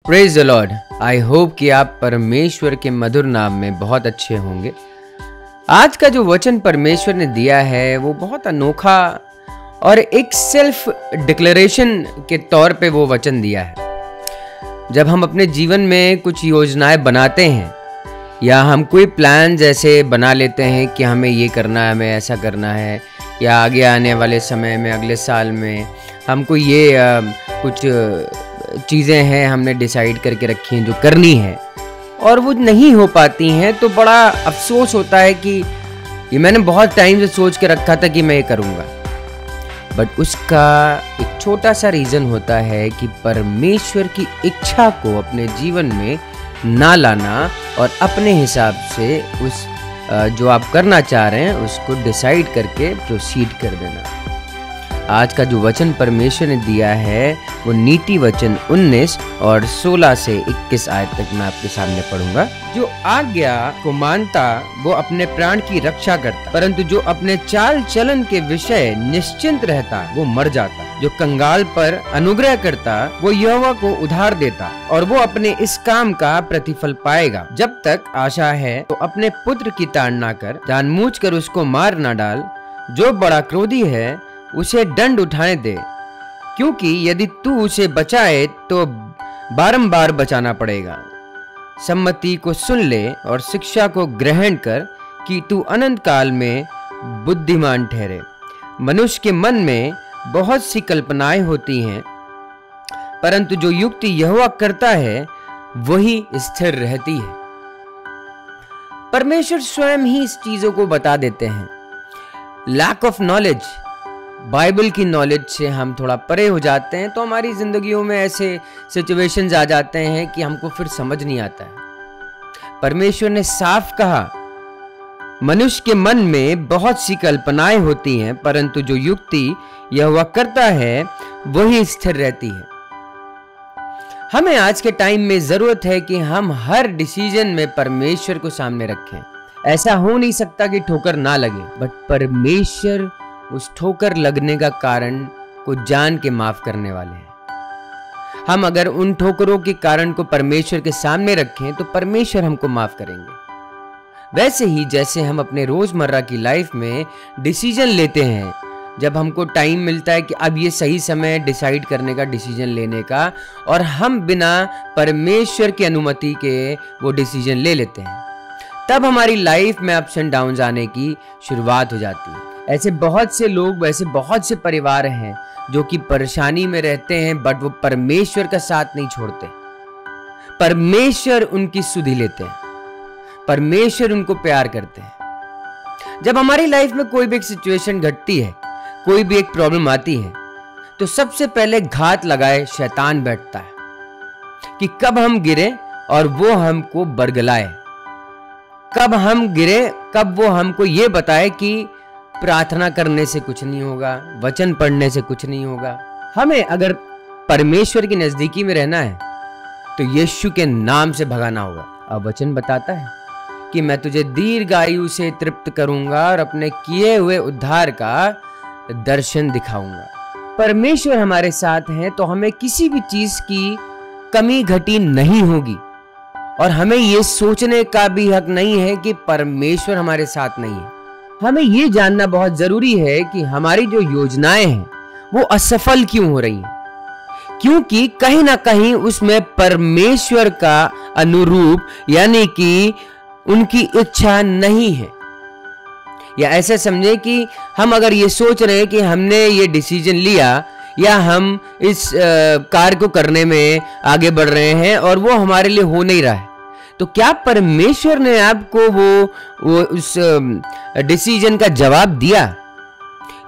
Praise the Lord. I hope कि आप परमेश्वर के मधुर नाम में बहुत अच्छे होंगे। आज का जो वचन परमेश्वर ने दिया है वो बहुत अनोखा और एक सेल्फ डिक्लेरेशन के तौर पे वो वचन दिया है। जब हम अपने जीवन में कुछ योजनाएं बनाते हैं या हम कोई प्लान जैसे बना लेते हैं कि हमें ये करना है, हमें ऐसा करना है, या आगे आने वाले समय में अगले साल में हमको ये कुछ चीज़ें हैं हमने डिसाइड करके रखी हैं जो करनी है और वो नहीं हो पाती हैं, तो बड़ा अफसोस होता है कि ये मैंने बहुत टाइम से सोच के रखा था कि मैं ये करूँगा। बट उसका एक छोटा सा रीज़न होता है कि परमेश्वर की इच्छा को अपने जीवन में ना लाना और अपने हिसाब से उस जो आप करना चाह रहे हैं उसको डिसाइड करके प्रोसीड कर देना। आज का जो वचन परमेश्वर ने दिया है वो नीति वचन 19 और 16 से 21 आयत तक मैं आपके सामने पढ़ूंगा। जो आज्ञा को मानता वो अपने प्राण की रक्षा करता, परंतु जो अपने चाल चलन के विषय निश्चिंत रहता वो मर जाता। जो कंगाल पर अनुग्रह करता वो यहोवा को उधार देता और वो अपने इस काम का प्रतिफल पाएगा। जब तक आशा है तो अपने पुत्र की ताड़ना कर, जानबूझकर उसको मार न डाल। जो बड़ा क्रोधी है उसे दंड उठाने दे, क्योंकि यदि तू उसे बचाए तो बारंबार बचाना पड़ेगा। सम्मति को सुन ले और शिक्षा को ग्रहण कर कि तू अनंत काल में बुद्धिमान ठहरे। मनुष्य के मन में बहुत सी कल्पनाएं होती हैं, परंतु जो युक्ति यहोवा करता है वही स्थिर रहती है। परमेश्वर स्वयं ही इस चीजों को बता देते हैं। लैक ऑफ नॉलेज, बाइबल की नॉलेज से हम थोड़ा परे हो जाते हैं तो हमारी जिंदगियों में ऐसे सिचुएशंस आ जाते हैं कि हमको फिर समझ नहीं आता है। परमेश्वर ने साफ कहा, मनुष्य के मन में बहुत सी कल्पनाएं होती हैं, परंतु जो युक्ति यहोवा करता है वही स्थिर रहती है। हमें आज के टाइम में जरूरत है कि हम हर डिसीजन में परमेश्वर को सामने रखें। ऐसा हो नहीं सकता कि ठोकर ना लगे, बट परमेश्वर उस ठोकर लगने का कारण को जान के माफ करने वाले हैं। हम अगर उन ठोकरों के कारण को परमेश्वर के सामने रखें तो परमेश्वर हमको माफ करेंगे। वैसे ही जैसे हम अपने रोजमर्रा की लाइफ में डिसीजन लेते हैं, जब हमको टाइम मिलता है कि अब ये सही समय है डिसाइड करने का, डिसीजन लेने का, और हम बिना परमेश्वर की अनुमति के वो डिसीजन ले लेते हैं, तब हमारी लाइफ में अप्स एंड डाउन्स आने की शुरुआत हो जाती है। ऐसे बहुत से लोग, वैसे बहुत से परिवार हैं जो कि परेशानी में रहते हैं, बट वो परमेश्वर का साथ नहीं छोड़ते। परमेश्वर उनकी सुधि लेते हैं, परमेश्वर उनको प्यार करते हैं। जब हमारी लाइफ में कोई भी एक सिचुएशन घटती है, कोई भी एक प्रॉब्लम आती है, तो सबसे पहले घात लगाए शैतान बैठता है कि कब हम गिरे और वो हमको बरगलाए, कब हम गिरे, कब वो हमको ये बताए कि प्रार्थना करने से कुछ नहीं होगा, वचन पढ़ने से कुछ नहीं होगा। हमें अगर परमेश्वर की नजदीकी में रहना है तो यीशु के नाम से भगाना होगा। अब वचन बताता है कि मैं तुझे दीर्घायु से तृप्त करूंगा और अपने किए हुए उद्धार का दर्शन दिखाऊंगा। परमेश्वर हमारे साथ हैं तो हमें किसी भी चीज की कमी घटी नहीं होगी, और हमें ये सोचने का भी हक नहीं है कि परमेश्वर हमारे साथ नहीं है। हमें ये जानना बहुत जरूरी है कि हमारी जो योजनाएं हैं वो असफल क्यों हो रही हैं, क्योंकि कहीं ना कहीं उसमें परमेश्वर का अनुरूप यानी कि उनकी इच्छा नहीं है। या ऐसे समझे कि हम अगर ये सोच रहे हैं कि हमने ये डिसीजन लिया या हम इस कार्य को करने में आगे बढ़ रहे हैं और वो हमारे लिए हो नहीं रहा है, तो क्या परमेश्वर ने आपको वो उस डिसीजन का जवाब दिया,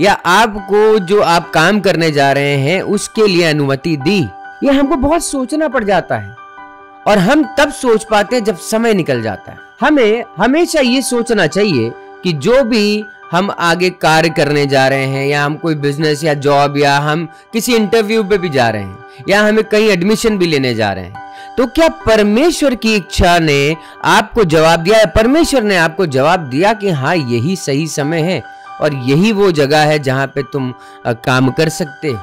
या आपको जो आप काम करने जा रहे हैं उसके लिए अनुमति दी? ये हमको बहुत सोचना पड़ जाता है, और हम तब सोच पाते हैं जब समय निकल जाता है। हमें हमेशा ये सोचना चाहिए कि जो भी हम आगे कार्य करने जा रहे हैं, या हम कोई बिजनेस या जॉब, या हम किसी इंटरव्यू पे भी जा रहे हैं, या हमें कहीं एडमिशन भी लेने जा रहे हैं, तो क्या परमेश्वर की इच्छा ने आपको जवाब दिया है? परमेश्वर ने आपको जवाब दिया कि हाँ यही सही समय है और यही वो जगह है जहां पे तुम काम कर सकते हो।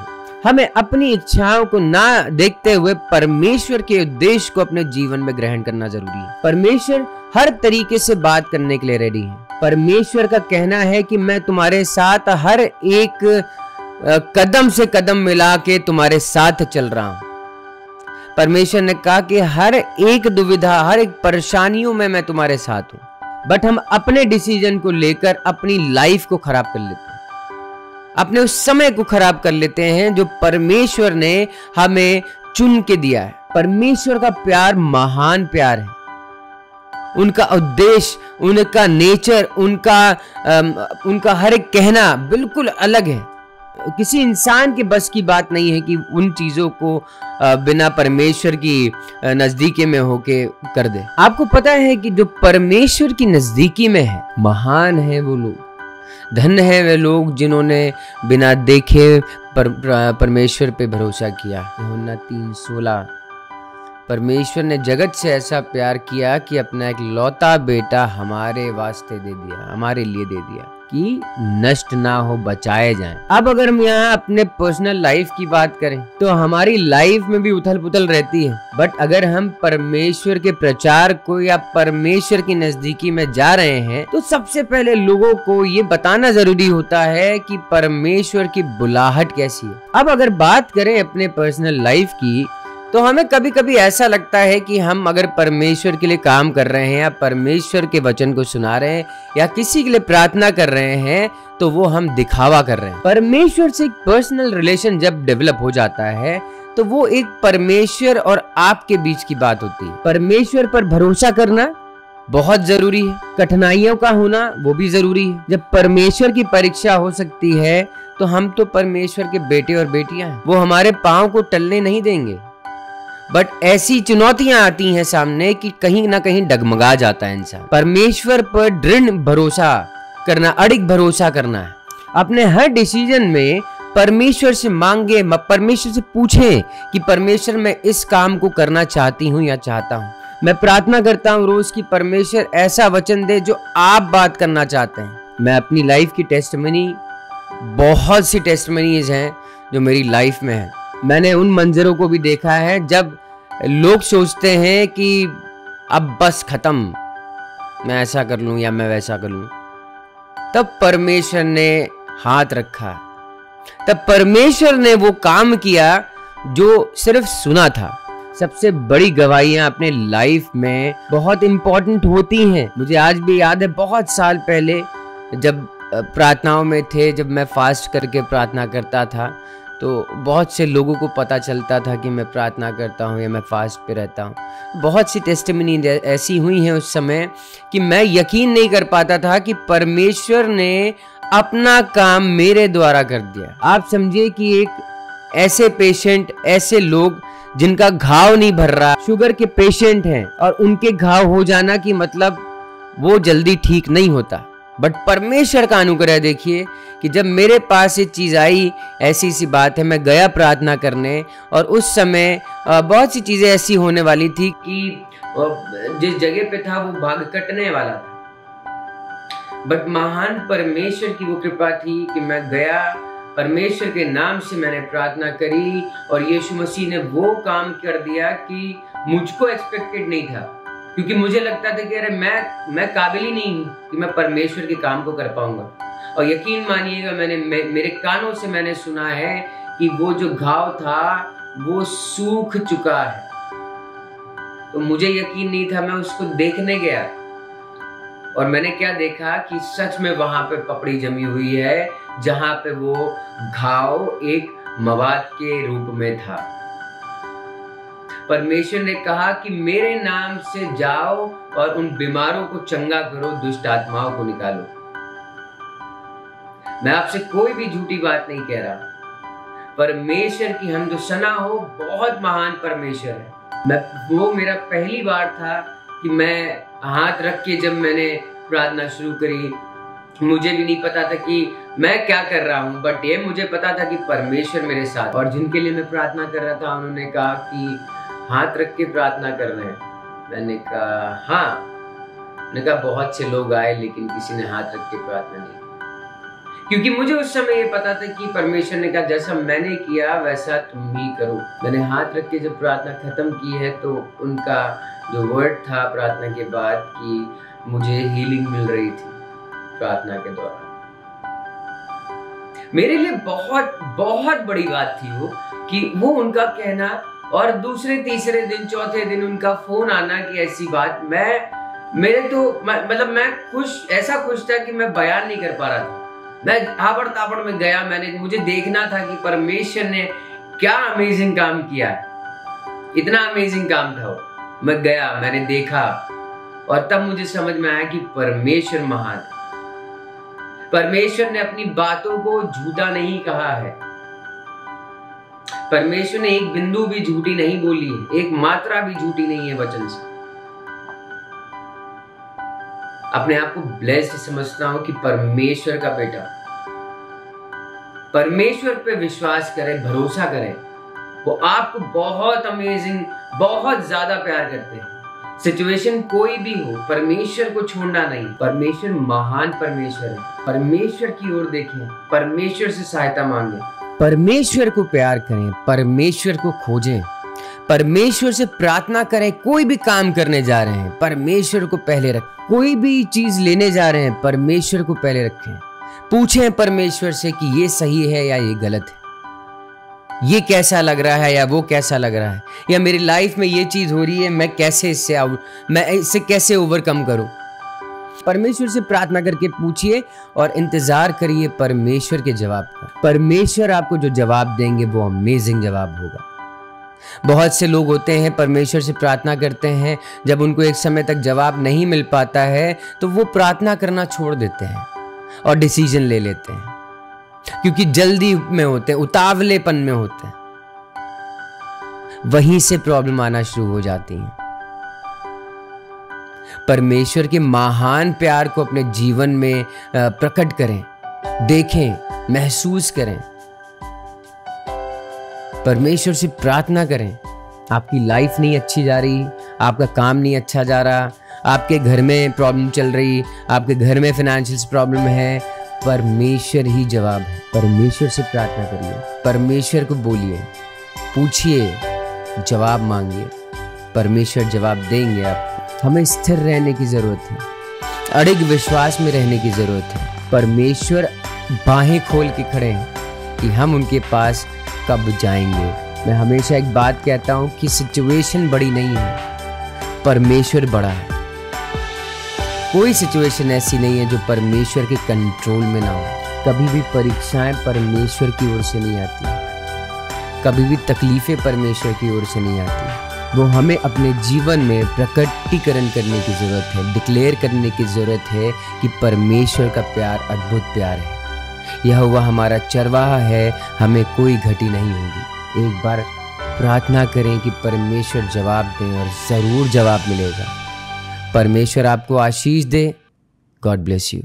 हमें अपनी इच्छाओं को ना देखते हुए परमेश्वर के उद्देश्य को अपने जीवन में ग्रहण करना जरूरी है। परमेश्वर हर तरीके से बात करने के लिए रेडी है। परमेश्वर का कहना है कि मैं तुम्हारे साथ हर एक कदम से कदम मिला के तुम्हारे साथ चल रहा हूं। परमेश्वर ने कहा कि हर एक दुविधा, हर एक परेशानियों में मैं तुम्हारे साथ हूं। बट हम अपने डिसीजन को लेकर अपनी लाइफ को खराब कर लेते हैं, अपने उस समय को खराब कर लेते हैं जो परमेश्वर ने हमें चुन के दिया है। परमेश्वर का प्यार महान प्यार है। उनका उद्देश्य, उनका नेचर, उनका हर एक कहना बिल्कुल अलग है। किसी इंसान के बस की बात नहीं है कि उन चीजों को बिना परमेश्वर की नजदीकी में होके कर दे। आपको पता है कि जो परमेश्वर की नजदीकी में है, महान है वो लोग, धन्य है वे लोग जिन्होंने बिना देखे परमेश्वर पे भरोसा किया। यूहन्ना 3:16। परमेश्वर ने जगत से ऐसा प्यार किया कि अपना एक लौता बेटा हमारे वास्ते दे दिया, हमारे लिए दे दिया कि नष्ट ना हो, बचाए जाएं। अब अगर हम यहाँ अपने पर्सनल लाइफ की बात करें तो हमारी लाइफ में भी उथल पुथल रहती है। बट अगर हम परमेश्वर के प्रचार को या परमेश्वर की नजदीकी में जा रहे हैं तो सबसे पहले लोगों को ये बताना जरूरी होता है कि परमेश्वर की बुलाहट कैसी है। अब अगर बात करें अपने पर्सनल लाइफ की तो हमें कभी कभी ऐसा लगता है कि हम अगर परमेश्वर के लिए काम कर रहे हैं या परमेश्वर के वचन को सुना रहे हैं या किसी के लिए प्रार्थना कर रहे हैं तो वो हम दिखावा कर रहे हैं। परमेश्वर से एक पर्सनल रिलेशन जब डेवलप हो जाता है तो वो एक परमेश्वर और आपके बीच की बात होती है। परमेश्वर पर भरोसा करना बहुत जरूरी है, कठिनाइयों का होना वो भी जरूरी है। जब परमेश्वर की परीक्षा हो सकती है तो हम तो परमेश्वर के बेटे और बेटियां हैं, वो हमारे पांव को टलने नहीं देंगे। बट ऐसी चुनौतियां आती हैं सामने कि कहीं ना कहीं डगमगा जाता है इंसान। परमेश्वर पर दृढ़ भरोसा करना, अड़िग भरोसा करना है। अपने हर डिसीजन में परमेश्वर से मांगे, परमेश्वर से पूछें कि परमेश्वर मैं इस काम को करना चाहती हूँ या चाहता हूँ। मैं प्रार्थना करता हूँ रोज की परमेश्वर ऐसा वचन दे जो आप बात करना चाहते हैं। मैं अपनी लाइफ की टेस्टिमनी, बहुत सी टेस्टिमनीज हैं जो मेरी लाइफ में है। मैंने उन मंजरों को भी देखा है जब लोग सोचते हैं कि अब बस खत्म, मैं ऐसा कर लूं या मैं वैसा कर लूं, तब परमेश्वर ने हाथ रखा, तब परमेश्वर ने वो काम किया जो सिर्फ सुना था। सबसे बड़ी गवाहियां अपने लाइफ में बहुत इंपॉर्टेंट होती हैं। मुझे आज भी याद है, बहुत साल पहले जब प्रार्थनाओं में थे, जब मैं फास्ट करके प्रार्थना करता था तो बहुत से लोगों को पता चलता था कि मैं प्रार्थना करता हूँ या मैं फास्ट पे रहता हूँ। बहुत सी टेस्टिमनी ऐसी हुई हैं उस समय कि मैं यकीन नहीं कर पाता था कि परमेश्वर ने अपना काम मेरे द्वारा कर दिया। आप समझिए कि एक ऐसे पेशेंट, ऐसे लोग जिनका घाव नहीं भर रहा, शुगर के पेशेंट हैं और उनके घाव हो जाना की मतलब वो जल्दी ठीक नहीं होता। बट परमेश्वर का अनुग्रह देखिए कि जब मेरे पास ये चीज आई, ऐसी सी बात है, मैं गया प्रार्थना करने और उस समय बहुत सी चीजें ऐसी होने वाली थी कि जिस जगह पे था वो भाग कटने वाला था। बट महान परमेश्वर की वो कृपा थी कि मैं गया, परमेश्वर के नाम से मैंने प्रार्थना करी और यीशु मसीह ने वो काम कर दिया कि मुझको एक्सपेक्टेड नहीं था। क्योंकि मुझे लगता था कि अरे मैं काबिल ही नहीं हूँ कि मैं परमेश्वर के काम को कर पाऊंगा। और यकीन मानिएगा, मेरे कानों से मैंने सुना है कि वो जो घाव था वो सूख चुका है। तो मुझे यकीन नहीं था, मैं उसको देखने गया और मैंने क्या देखा कि सच में वहां पे पपड़ी जमी हुई है जहां पे वो घाव एक मवाद के रूप में था। परमेश्वर ने कहा कि मेरे नाम से जाओ और उन बीमारों को चंगा करो, दुष्ट आत्माओं को निकालो। मैं आपसे कोई भी झूठी बात नहीं कह रहा। परमेश्वर की हम जो सना हो, बहुत महान परमेश्वर है। वो मेरा पहली बार था कि मैं हाथ रख के जब मैंने प्रार्थना शुरू करी, मुझे भी नहीं पता था कि मैं क्या कर रहा हूँ, बट ये मुझे पता था कि परमेश्वर मेरे साथ। और जिनके लिए मैं प्रार्थना कर रहा था उन्होंने कहा कि हाथ रख के प्रार्थना कर रहे हैं। मैंने कहा हाँ। मैंने कहा बहुत से लोग आए लेकिन किसी ने हाथ रख के प्रार्थना नहीं की। क्योंकि मुझे उस समय ये पता था कि परमेश्वर ने कहा जैसा मैंने किया वैसा तुम भी करो। मैंने हाथ रख के जब प्रार्थना खत्म की है तो उनका जो वर्ड था प्रार्थना के बाद कि मुझे हीलिंग मिल रही थी प्रार्थना के दौरान, मेरे लिए बहुत बहुत बड़ी बात थी वो कि वो उनका कहना और दूसरे तीसरे दिन चौथे दिन उनका फोन आना कि ऐसी बात। मैं ऐसा खुश था कि मैं बयान नहीं कर पा रहा था। मैं आबड़ ताबड़ में गया, मुझे देखना था कि परमेश्वर ने क्या अमेजिंग काम किया है। इतना अमेजिंग काम था वो। मैं गया, मैंने देखा और तब मुझे समझ में आया कि परमेश्वर महान है। परमेश्वर ने अपनी बातों को झूठा नहीं कहा है। परमेश्वर ने एक बिंदु भी झूठी नहीं बोली है, एक मात्रा भी झूठी नहीं है वचन से। अपने आप को ब्लेस्ड समझता हूं कि परमेश्वर का बेटा। परमेश्वर पे विश्वास करें, भरोसा करें, वो आपको बहुत अमेजिंग, बहुत ज्यादा प्यार करते हैं। सिचुएशन कोई भी हो, परमेश्वर को छोड़ना नहीं। परमेश्वर महान परमेश्वर है। परमेश्वर की ओर देखें, परमेश्वर से सहायता मांगे, परमेश्वर को प्यार करें, परमेश्वर को खोजें, परमेश्वर से प्रार्थना करें। कोई भी काम करने जा रहे हैं, परमेश्वर को पहले रखें। कोई भी चीज लेने जा रहे हैं, परमेश्वर को पहले रखें। पूछें परमेश्वर से कि ये सही है या ये गलत है, ये कैसा लग रहा है या वो कैसा लग रहा है, या मेरी लाइफ में ये चीज हो रही है, मैं इससे कैसे ओवरकम करूं। परमेश्वर से प्रार्थना करके पूछिए और इंतजार करिए परमेश्वर के जवाब का। परमेश्वर आपको जो जवाब देंगे वो अमेजिंग जवाब होगा। बहुत से लोग होते हैं परमेश्वर से प्रार्थना करते हैं, जब उनको एक समय तक जवाब नहीं मिल पाता है तो वो प्रार्थना करना छोड़ देते हैं और डिसीजन ले लेते हैं, क्योंकि जल्दी में होते हैं, उतावलेपन में होते हैं। वहीं से प्रॉब्लम आना शुरू हो जाती है। परमेश्वर के महान प्यार को अपने जीवन में प्रकट करें, देखें, महसूस करें। परमेश्वर से प्रार्थना करें। आपकी लाइफ नहीं अच्छी जा रही, आपका काम नहीं अच्छा जा रहा, आपके घर में प्रॉब्लम चल रही, आपके घर में फाइनेंशियल प्रॉब्लम है, परमेश्वर ही जवाब है। परमेश्वर से प्रार्थना करिए, परमेश्वर को बोलिए, पूछिए, जवाब मांगिए, परमेश्वर जवाब देंगे आपको। हमें स्थिर रहने की जरूरत है, अड़िग विश्वास में रहने की जरूरत है। परमेश्वर बाहें खोल के खड़े हैं कि हम उनके पास कब जाएंगे। मैं हमेशा एक बात कहता हूं कि सिचुएशन बड़ी नहीं है, परमेश्वर बड़ा है। कोई सिचुएशन ऐसी नहीं है जो परमेश्वर के कंट्रोल में ना हो। कभी भी परीक्षाएं परमेश्वर की ओर से नहीं आती, कभी भी तकलीफें परमेश्वर की ओर से नहीं आती। वो हमें अपने जीवन में प्रकटीकरण करने की जरूरत है, डिक्लेयर करने की जरूरत है कि परमेश्वर का प्यार अद्भुत प्यार है। यहोवा हमारा चरवाहा है, हमें कोई घटी नहीं होगी। एक बार प्रार्थना करें कि परमेश्वर जवाब दें और जरूर जवाब मिलेगा। परमेश्वर आपको आशीष दे। God bless you.